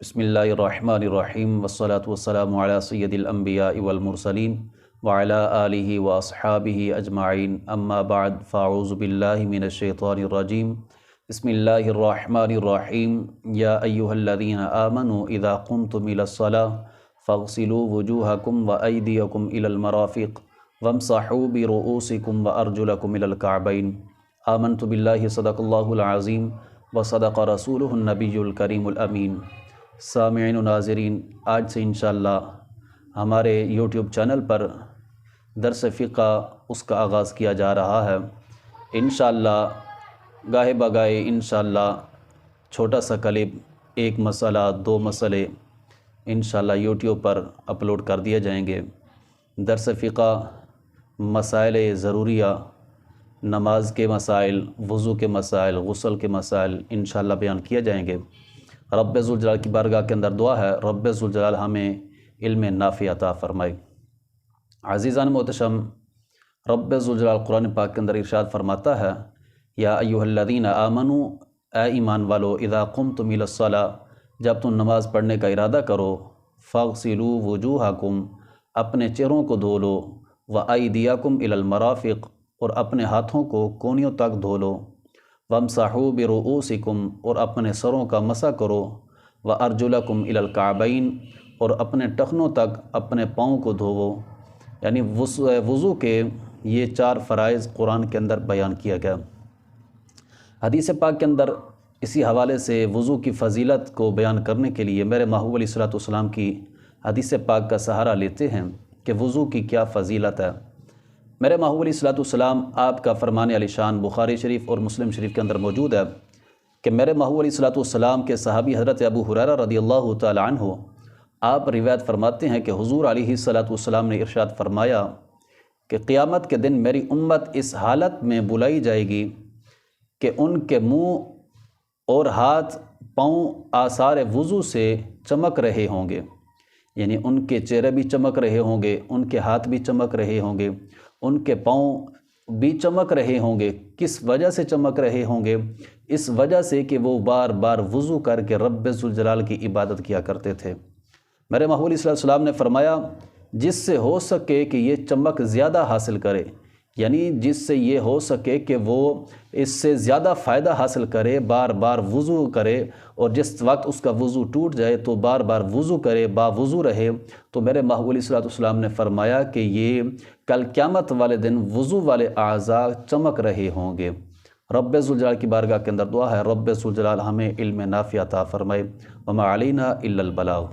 بسم اللہ الرحمن الرحیم والصلاة والسلام علی سید الانبیاء والمرسلین وعلی آلہ واصحابہ اجمعین اما بعد فاعوذ باللہ من الشیطان الرجیم بسم اللہ الرحمن الرحیم یا ایہا الذین آمنوا اذا قمتم الى الصلاة فاغسلوا وجوہکم وایدیکم الى المرافق وامسحوا برؤوسکم وارجلکم الى الکعبین آمنت باللہ صدق اللہ العظیم وصدق رسولہ النبی الکریم الامین۔ سامعین و ناظرین، آج سے انشاءاللہ ہمارے یوٹیوب چینل پر درس فقہ اس کا آغاز کیا جا رہا ہے۔ انشاءاللہ گاہے بگاہے انشاءاللہ چھوٹا سا کلپ، ایک مسئلہ، دو مسئلے انشاءاللہ یوٹیوب پر اپلوڈ کر دیے جائیں گے۔ درس فقہ، مسائل ضروریہ، نماز کے مسائل، وضو کے مسائل، غسل کے مسائل انشاءاللہ بیان کیے جائیں گے۔ رب ذوالجلال کی بارگاہ کے اندر دعا ہے، رب ذوالجلال ہمیں علم نافع عطا فرمائے۔ عزیزان محتشم، رب ذوالجلال قرآن پاک کے اندر ارشاد فرماتا ہے، یا ایہا الذین آمنوا، اے ایمان والو، اذا قمتم الی الصلاۃ، جب تم نماز پڑھنے کا ارادہ کرو، فاغسلوا وجوہکم، اپنے چہروں کو دھو لو، وایدیکم الی المرافق، اور اپنے ہاتھوں کو کونیوں تک دھو لو، وامسحوا برؤوسکم، اور اپنے سروں کا مسح کرو، وارجلکم الی الکعبین، اور اپنے ٹخنوں تک اپنے پاؤں کو دھوو۔ یعنی وضو کے یہ 4 فرائض قرآن کے اندر بیان کیا گیا۔ حدیث پاک کے اندر اسی حوالے سے وضو کی فضیلت کو بیان کرنے کے لیے میرے محبوب علیہ الصلوۃ والسلام کی حدیث پاک کا سہارا لیتے ہیں کہ وضو کی کیا فضیلت ہے۔ میرے محبوب علیہ الصلوۃ والسلام آپ کا فرمان علی شان بخاری شریف اور مسلم شریف کے اندر موجود ہے کہ میرے محبوب علیہ الصلوۃ والسلام کے صحابی حضرت ابو ہریرہ رضی اللہ تعالی عنہ آپ روایت فرماتے ہیں کہ حضور علیہ الصلوۃ والسلام نے ارشاد فرمایا کہ قیامت کے دن میری امت اس حالت میں بلائی جائے گی کہ ان کے منہ اور ہاتھ پاؤں آثار وضو سے چمک رہے ہوں گے، یعنی ان کے چہرے بھی چمک رہے ہوں گے، ان کے ہاتھ بھی چمک رہے ہوں گے، ان کے پاؤں بھی چمک رہے ہوں گے۔ کس وجہ سے چمک رہے ہوں گے؟ اس وجہ سے کہ وہ بار بار وضو کر کے رب ذوالجلال کی عبادت کیا کرتے تھے۔ میرے محبوب علیہ السلام نے فرمایا، جس سے ہو سکے کہ یہ چمک زیادہ حاصل کرے، یعنی جس سے یہ ہو سکے کہ وہ اس سے زیادہ فائدہ حاصل کرے، بار بار وضو کرے، اور جس وقت اس کا وضو ٹوٹ جائے تو بار بار وضو کرے، با وضو رہے، تو میرے محبوب علیہ السلام نے فرمایا کہ یہ کل قیامت والے دن وضو والے اعضاء چمک رہے ہوں گے۔ رب ذوالجلال کی بارگاہ کے اندر دعا ہے، رب ذوالجلال ہمیں علم نافع عطا فرمائے۔ وما علینا الا البلاغ۔